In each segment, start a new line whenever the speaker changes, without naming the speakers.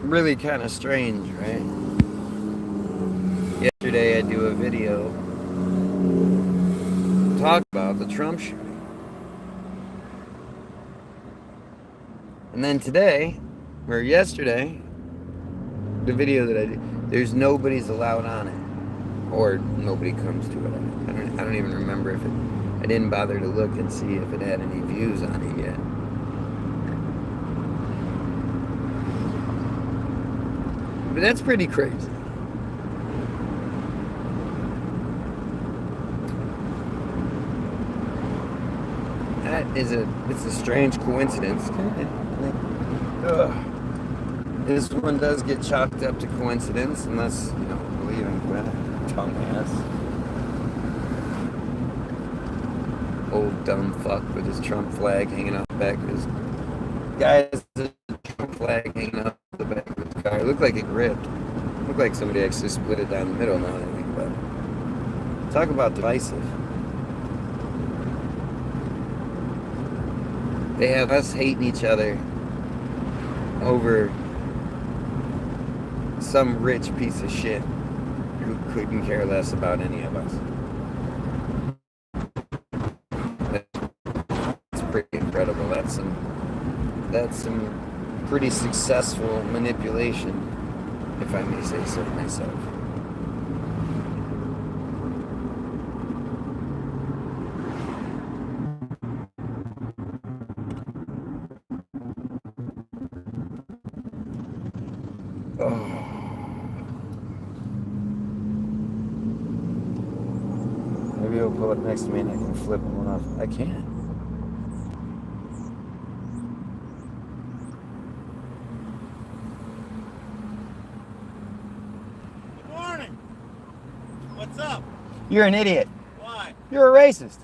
really kind of strange, right? Yesterday I do a video talk about the Trump shooting. And then today, or yesterday, the video that I did, there's nobody's allowed on it. Or nobody comes to it. I don't even remember if it, I didn't bother to look and see if it had any views on it yet. But that's pretty crazy. It's a strange coincidence. This one does get chalked up to coincidence, unless you don't believe in that tongue ass. Old dumb fuck with his Trump flag hanging off the back of his guy has a Trump flag hanging off the back of his car. It looked like it ripped. It looked like somebody actually split it down the middle now that I think about it. Talk about divisive. They have us hating each other over some rich piece of shit who couldn't care less about any of us. That's pretty incredible. That's some pretty successful manipulation, if I may say so myself. Maybe he'll pull up next to me and I can flip him off. I can't.
Good morning. What's up?
You're an idiot.
Why?
You're a racist.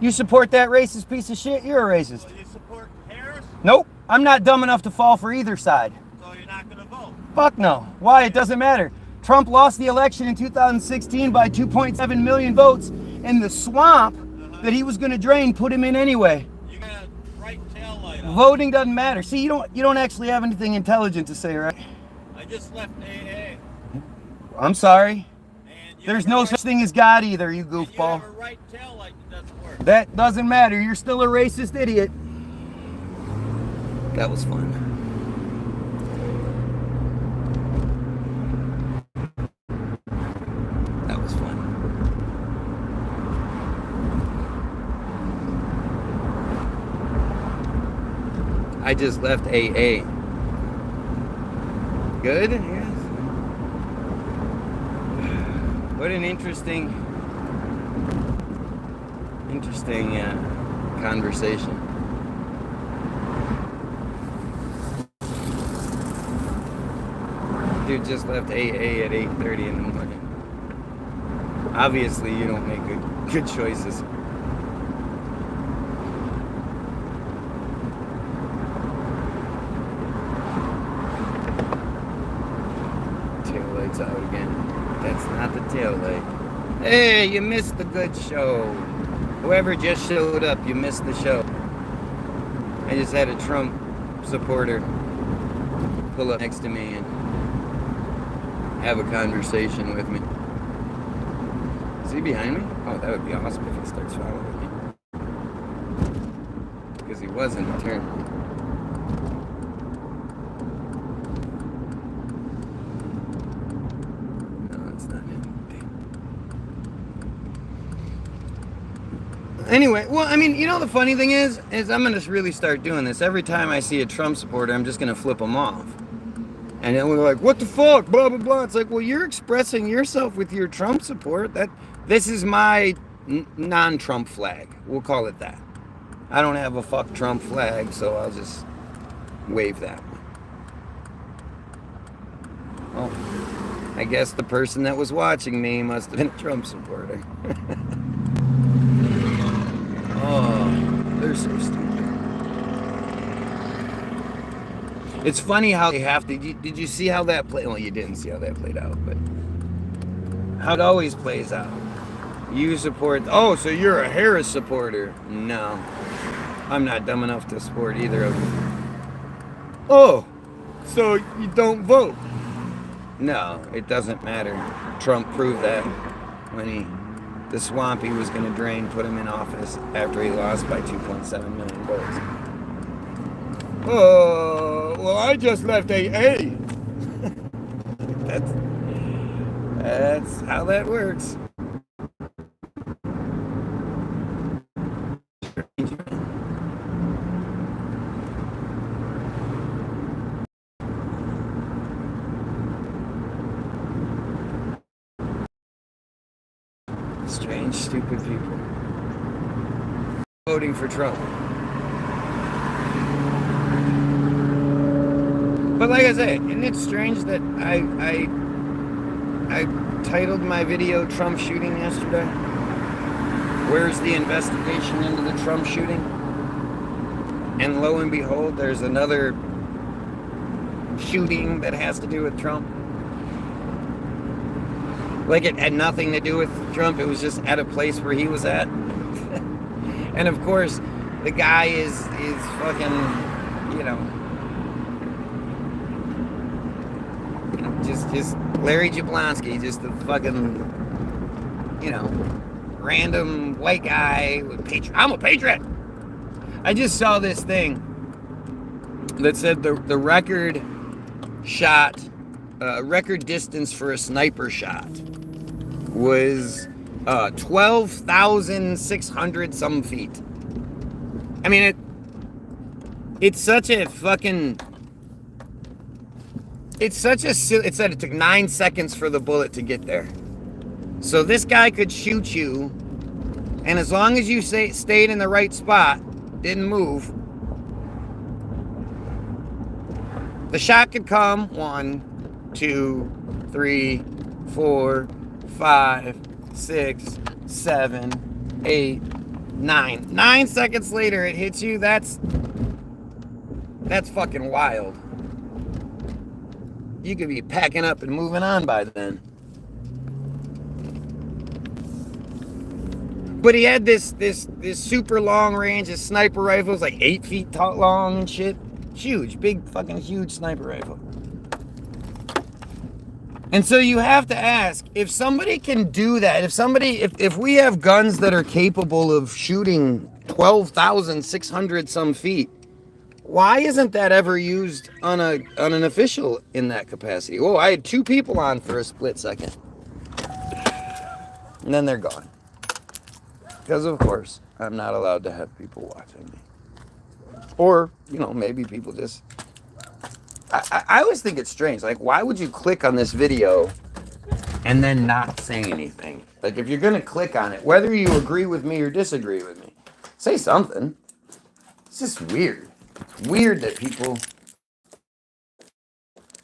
You support that racist piece of shit? You're a racist.
So you support Harris?
Nope. I'm not dumb enough to fall for either side.
So you're not going to vote?
Fuck no. Why? It doesn't matter. Trump lost the election in 2016 by 2.7 million votes, and the swamp that he was going to drain put him in anyway.
You got a right tail light on.
Voting doesn't matter. See, you don't actually have anything intelligent to say, right?
I just left AA.
I'm sorry.
And
There's no such thing as God either, you goofball.
You have a right tail light that doesn't work.
That doesn't matter. You're still a racist idiot. That was fun. That was fun. I just left AA. Good? Yes. What an interesting conversation. Dude just left AA at 8:30 in the morning. Obviously, you don't make good choices. Tail light's out again. That's not the tail light. Hey, you missed the good show. Whoever just showed up, you missed the show. I just had a Trump supporter pull up next to me and have a conversation with me. Is he behind me? Oh, that would be awesome if he starts following me. Because he wasn't a turn. No, it's not him. Anyway, well, I mean, you know the funny thing is I'm going to really start doing this. Every time I see a Trump supporter, I'm just going to flip them off. And then we're like, what the fuck, blah, blah, blah. It's like, well, you're expressing yourself with your Trump support. This is my non-Trump flag. We'll call it that. I don't have a fuck Trump flag, so I'll just wave that one. Oh, I guess the person that was watching me must have been a Trump supporter. Oh, they're so stupid. It's funny how they have to. Did you see how that played? Well, you didn't see how that played out, but how it always plays out. You support. Oh, so you're a Harris supporter? No, I'm not dumb enough to support either of them. Oh, so you don't vote. No, it doesn't matter. Trump proved that when the swamp he was going to drain put him in office after he lost by 2.7 million votes. Oh, well, I just left AA. That's how that works. Strange, stupid people voting for Trump. But like I say, isn't it strange that I titled my video Trump shooting yesterday? Where's the investigation into the Trump shooting? And lo and behold, there's another shooting that has to do with Trump. Like it had nothing to do with Trump. It was just at a place where he was at. And of course, the guy is fucking, you know, just Larry Jablonski, just a fucking, you know, random white guy with I'm a patriot. I just saw this thing that said the record shot, record distance for a sniper shot was 12,600 some feet. I mean, it's such a fucking, it said it took 9 seconds for the bullet to get there. So this guy could shoot you, and as long as you stayed in the right spot, didn't move, the shot could come 1, 2, 3, 4, 5, 6, 7, 8, 9. 9 seconds later it hits you. That's fucking wild. You could be packing up and moving on by then. But he had this super long range of sniper rifles, like 8 feet long and shit. Huge, big fucking huge sniper rifle. And so you have to ask, if somebody can do that, if we have guns that are capable of shooting 12,600 some feet, why isn't that ever used on an official in that capacity? Oh, I had 2 people on for a split second. And then they're gone. Because of course, I'm not allowed to have people watching me. Or, you know, maybe people just... I always think it's strange. Like, why would you click on this video and then not say anything? Like, if you're going to click on it, whether you agree with me or disagree with me, say something. It's just weird. It's weird that people...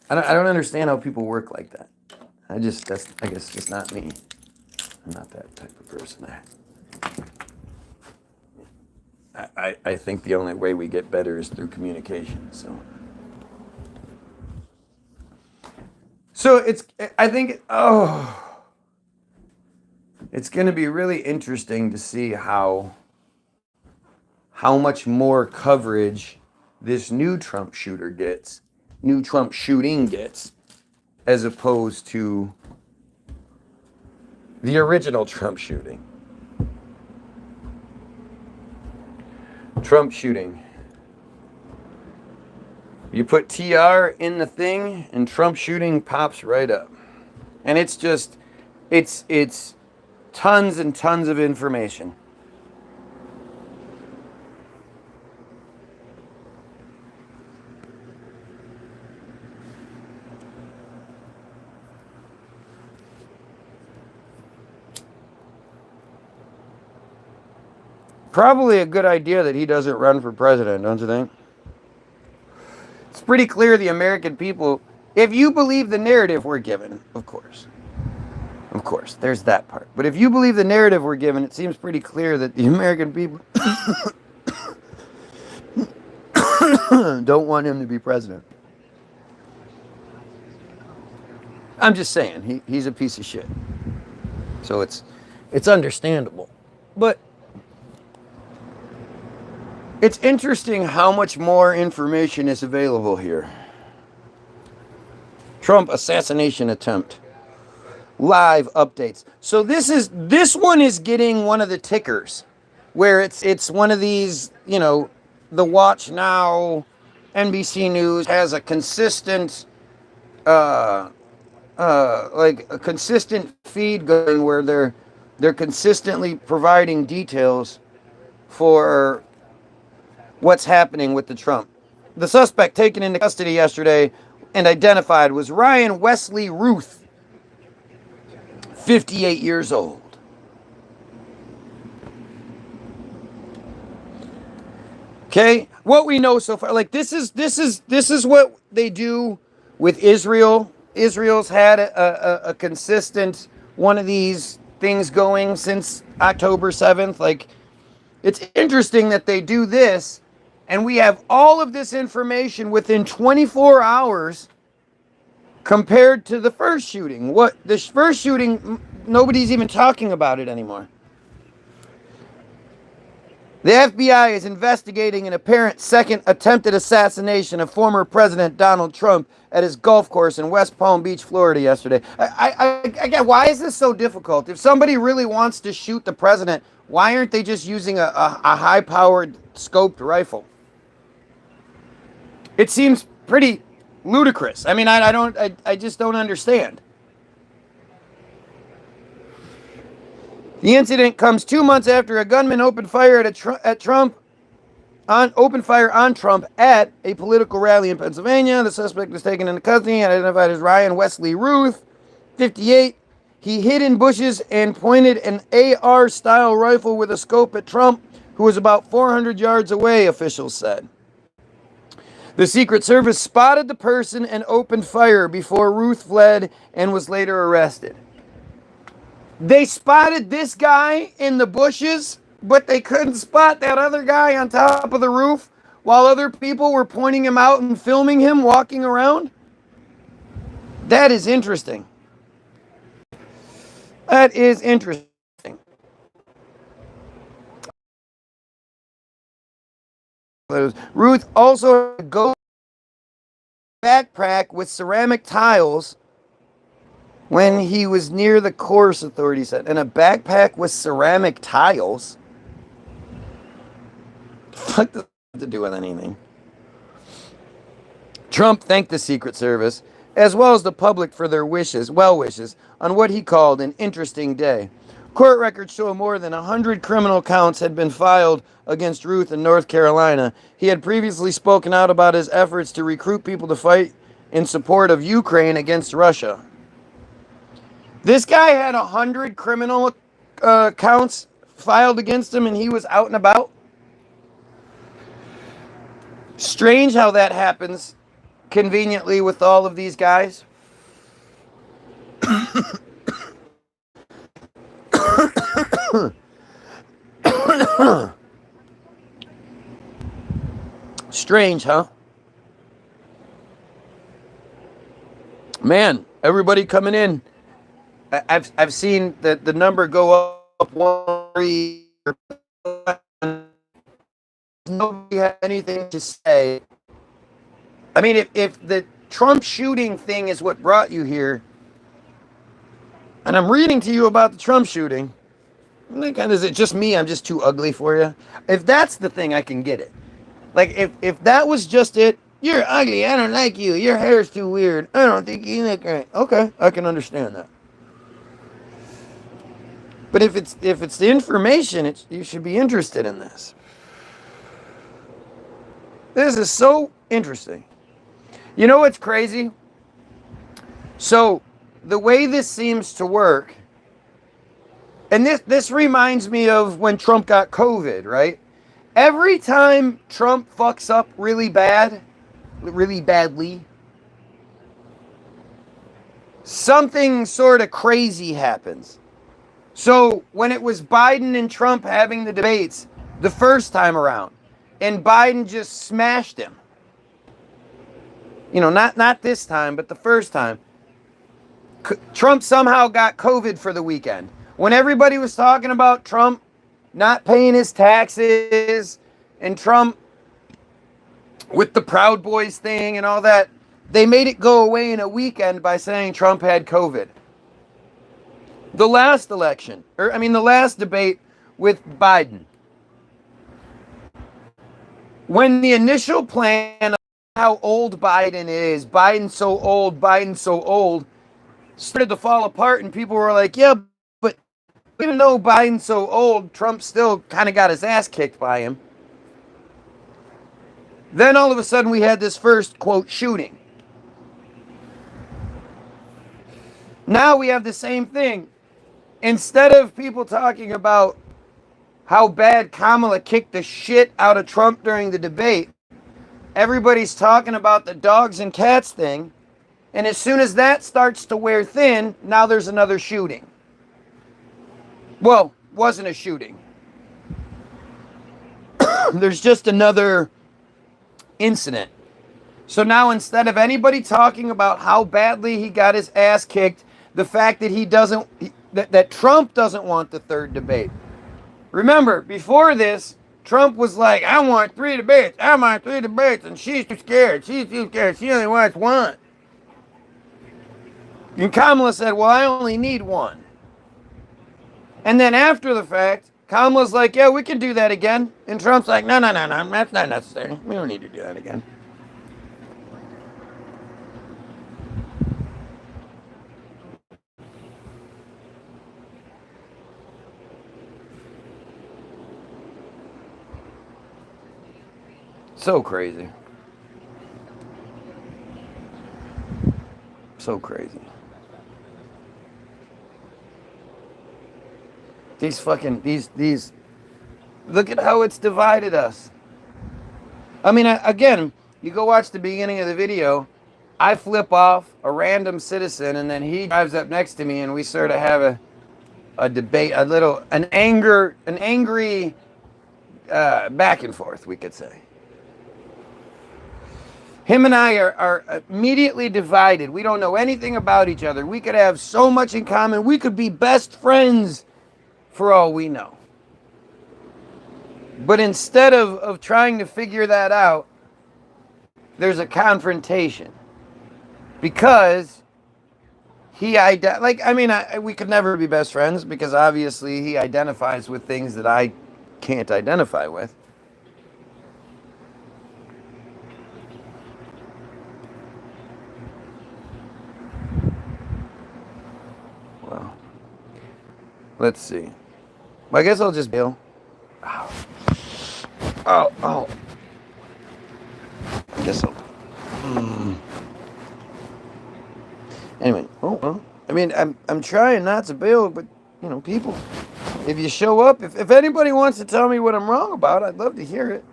I don't understand how people work like that. I guess just not me. I'm not that type of person. I think the only way we get better is through communication, So I think it's going to be really interesting to see how much more coverage this new Trump shooting gets, as opposed to the original Trump shooting. Trump shooting. You put TR in the thing and Trump shooting pops right up. And it's just, it's tons and tons of information. Probably a good idea that he doesn't run for president, don't you think? It's pretty clear the American people, if you believe the narrative we're given, of course, there's that part. But if you believe the narrative we're given, it seems pretty clear that the American people don't want him to be president. I'm just saying, he's a piece of shit. So it's understandable. But it's interesting how much more information is available here. Trump assassination attempt. Live updates. So this one is getting one of the tickers, where it's one of these, the Watch Now, NBC News has a consistent, like a consistent feed going where they're consistently providing details for what's happening with the Trump. The suspect taken into custody yesterday and identified was Ryan Wesley Ruth, 58 years old. Okay, what we know so far, like this is what they do with Israel. Israel's had a consistent one of these things going since October 7th. Like, it's interesting that they do this, and we have all of this information within 24 hours compared to the first shooting. What the first shooting, nobody's even talking about it anymore. The FBI is investigating an apparent second attempted assassination of former President Donald Trump at his golf course in West Palm Beach, Florida yesterday. I get, why is this so difficult? If somebody really wants to shoot the president, why aren't they just using a high-powered scoped rifle? It seems pretty ludicrous. I mean, I just don't understand. The incident comes 2 months after a gunman opened fire opened fire on Trump at a political rally in Pennsylvania. The suspect was taken into custody and identified as Ryan Wesley Ruth, 58. He hid in bushes and pointed an AR-style rifle with a scope at Trump, who was about 400 yards away, officials said. The Secret Service spotted the person and opened fire before Ruth fled and was later arrested. They spotted this guy in the bushes, but they couldn't spot that other guy on top of the roof while other people were pointing him out and filming him walking around? That is interesting. That is interesting. Ruth also had a backpack with ceramic tiles when he was near the course, authorities said. And a backpack with ceramic tiles? What does that have to do with anything? Trump thanked the Secret Service, as well as the public, for their well wishes, on what he called an interesting day. Court records show more than 100 criminal counts had been filed against Ruth in North Carolina. He had previously spoken out about his efforts to recruit people to fight in support of Ukraine against Russia. This guy had 100 criminal counts filed against him, and he was out and about. Strange how that happens conveniently with all of these guys. Strange, huh? Man, everybody coming in. I've seen the number go up 1. Nobody had anything to say. I mean, if the Trump shooting thing is what brought you here, and I'm reading to you about the Trump shooting, is it just me? I'm just too ugly for you? If that's the thing, I can get it. Like, if that was just it, you're ugly, I don't like you, your hair's too weird, I don't think you look right. Okay, I can understand that. But if it's the information, you should be interested in this. This is so interesting. You know what's crazy? So the way this seems to work, and this reminds me of when Trump got COVID, right? Every time Trump fucks up really badly, something sort of crazy happens. So when it was Biden and Trump having the debates the first time around, and Biden just smashed him. Not this time, but the first time. Trump somehow got COVID for the weekend. When everybody was talking about Trump not paying his taxes and Trump with the Proud Boys thing and all that, They made it go away in a weekend by saying Trump had COVID. The last election, the last debate with Biden, when the initial plan of how old Biden is, Biden's so old, started to fall apart, and people were like, yeah, but even though Biden's so old, Trump still kind of got his ass kicked by him. Then all of a sudden we had this first, quote, shooting. Now we have the same thing. Instead of people talking about how bad Kamala kicked the shit out of Trump during the debate, everybody's talking about the dogs and cats thing. And as soon as that starts to wear thin, now there's another shooting. Well, wasn't a shooting. There's just another incident. So now instead of anybody talking about how badly he got his ass kicked, the fact that that Trump doesn't want the third debate. Remember, before this, Trump was like, I want 3 debates. I want 3 debates. And she's too scared. She's too scared. She only wants 1. And Kamala said, well, I only need 1. And then after the fact, Kamala's like, yeah, we can do that again. And Trump's like, no, that's not necessary. We don't need to do that again. So crazy. So crazy. These look at how it's divided us. Again, you go watch the beginning of the video, I flip off a random citizen, and then he drives up next to me, and we sort of have a debate, an angry back and forth, we could say. Him and I are immediately divided. We don't know anything about each other. We could have so much in common. We could be best friends for all we know. But instead of trying to figure that out, there's a confrontation. Because we could never be best friends, because obviously he identifies with things that I can't identify with. Well, let's see. Well, I guess I'll just bail. Oh. I guess I'll. Anyway, I'm trying not to bail, but people, if you show up, if anybody wants to tell me what I'm wrong about, I'd love to hear it.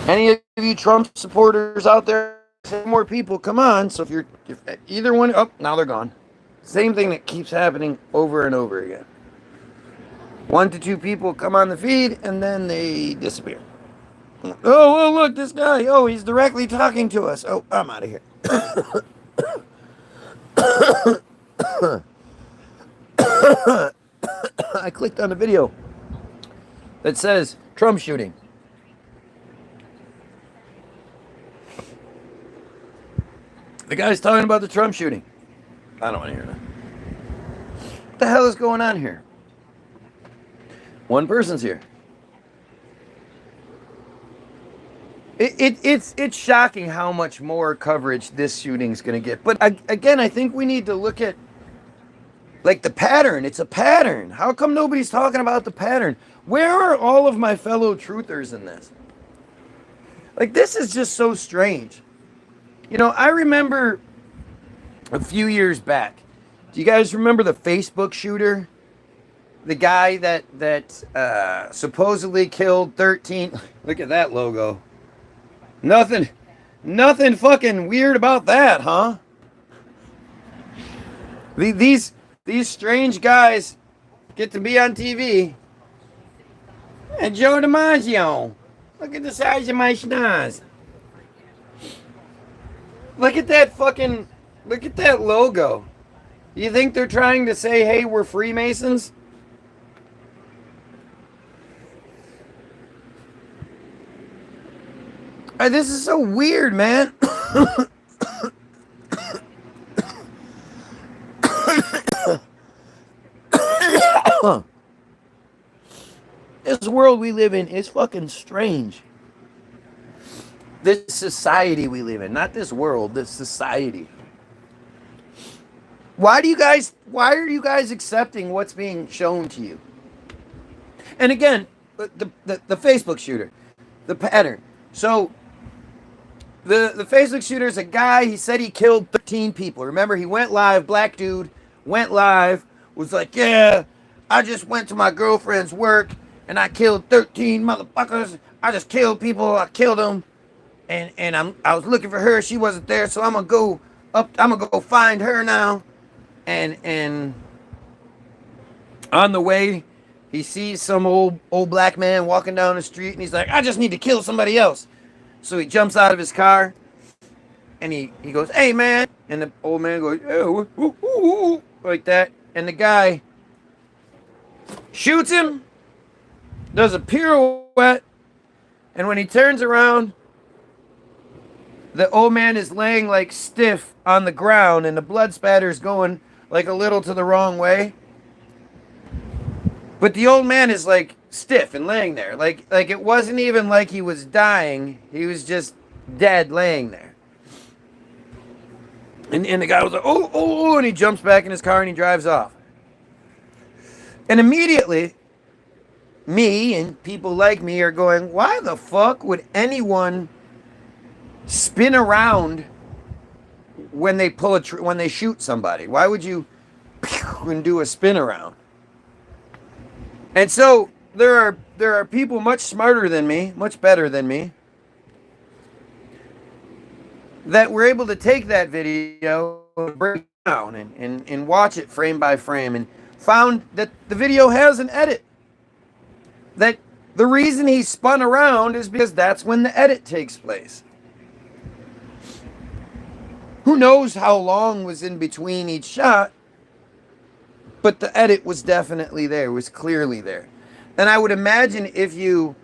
Any of you Trump supporters out there, more people, come on. So if either one, now they're gone. Same thing that keeps happening over and over again. 1 to 2 people come on the feed, and then they disappear. Oh, look, this guy. Oh, he's directly talking to us. Oh, I'm out of here. I clicked on a video that says Trump shooting. The guy's talking about the Trump shooting. I don't want to hear that. What the hell is going on here? One person's here. It's shocking how much more coverage this shooting's going to get. But again, I think we need to look at the pattern. It's a pattern. How come nobody's talking about the pattern? Where are all of my fellow truthers in this? This is just so strange. I remember a few years back. Do you guys remember the Facebook shooter? The guy that supposedly killed 13. Look at that logo. Nothing fucking weird about that, huh? These strange guys get to be on TV. And Joe DiMaggio. Look at the size of my schnoz. Look at that logo. You think they're trying to say, hey, we're Freemasons? This is so weird, man. This world we live in is fucking strange. This society we live in, not this world, this society. Why are you guys accepting what's being shown to you? And again, the Facebook shooter, the pattern. So the Facebook shooter is a guy, he said he killed 13 people. Remember, he went live, black dude, went live, was like, yeah, I just went to my girlfriend's work and I killed 13 motherfuckers. I just killed people, I killed them. And I was looking for her, she wasn't there, so I'm gonna go find her now. And on the way, he sees some old black man walking down the street, and he's like, I just need to kill somebody else. So he jumps out of his car, and he goes, hey, man. And the old man goes, yeah, woo, woo, woo, like that. And the guy shoots him, does a pirouette, and when he turns around, the old man is laying like stiff on the ground, and the blood spatter is going like a little to the wrong way. But the old man is like stiff and laying there. Like it wasn't even like he was dying. He was just dead laying there. And the guy was like, oh, and he jumps back in his car and he drives off. And immediately, me and people like me are going, why the fuck would anyone spin around when they when they shoot somebody? Why would you and do a spin around? And so there are people much smarter than me, much better than me, that were able to take that video, break it down, and watch it frame by frame, and found that the video has an edit. That the reason he spun around is because that's when the edit takes place. Who knows how long was in between each shot, but the edit was definitely there, was clearly there. And I would imagine if you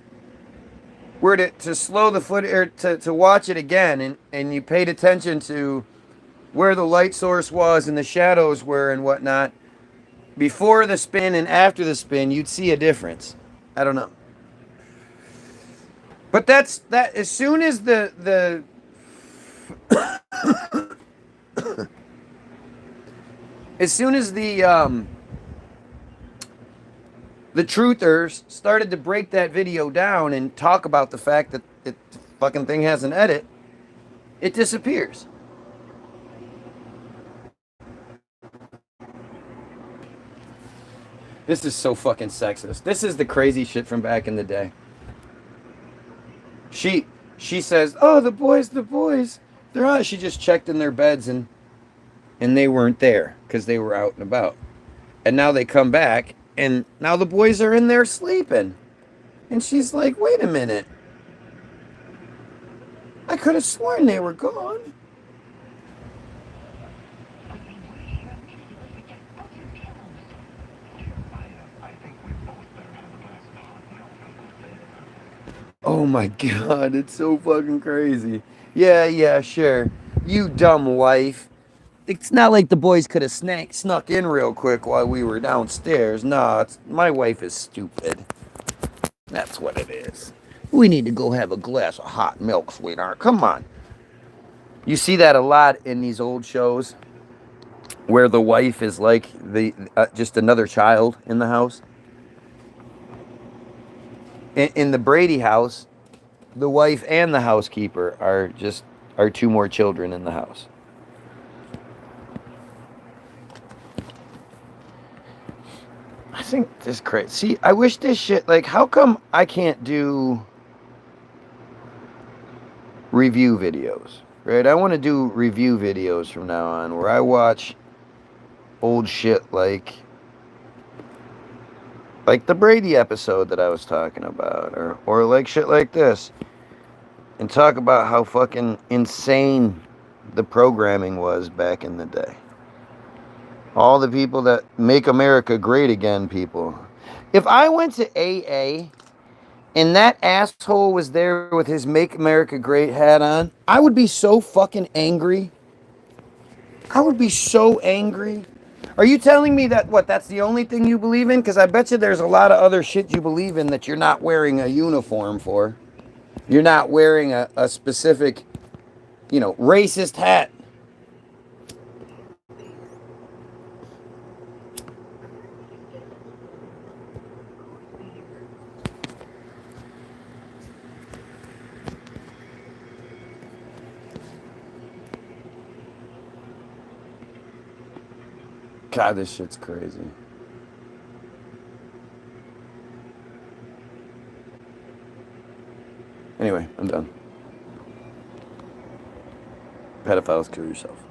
were to slow the foot, or to watch it again, and you paid attention to where the light source was and the shadows were and whatnot, before the spin and after the spin, you'd see a difference. I don't know. But that's that. As soon as the as soon as the truthers started to break that video down and talk about the fact that the fucking thing has an edit, it disappears. This is so fucking sexist. This is the crazy shit from back in the day. She says, oh, the boys, they're out. She just checked in their beds and they weren't there because they were out and about. And now they come back and now the boys are in there sleeping. And she's like, wait a minute. I could have sworn they were gone. Oh my God, it's so fucking crazy. Yeah, sure. You dumb wife. It's not like the boys could have snuck in real quick while we were downstairs. Nah, my wife is stupid. That's what it is. We need to go have a glass of hot milk, sweetheart. Come on. You see that a lot in these old shows where the wife is like just another child in the house. In the Brady house, the wife and the housekeeper are two more children in the house. I think this is crazy. See, I wish this shit, like, how come I can't do review videos, right? I want to do review videos from now on where I watch old shit like the Brady episode that I was talking about, or like shit like this, and talk about how fucking insane the programming was back in the day. All the people that make America great again people. If I went to AA and that asshole was there with his Make America Great hat on, I would be so fucking angry. I would be so angry. Are you telling me that, what, that's the only thing you believe in? Because I bet you there's a lot of other shit you believe in that you're not wearing a uniform for. You're not wearing a specific, racist hat. God, this shit's crazy. Anyway, I'm done. Pedophiles, kill yourself.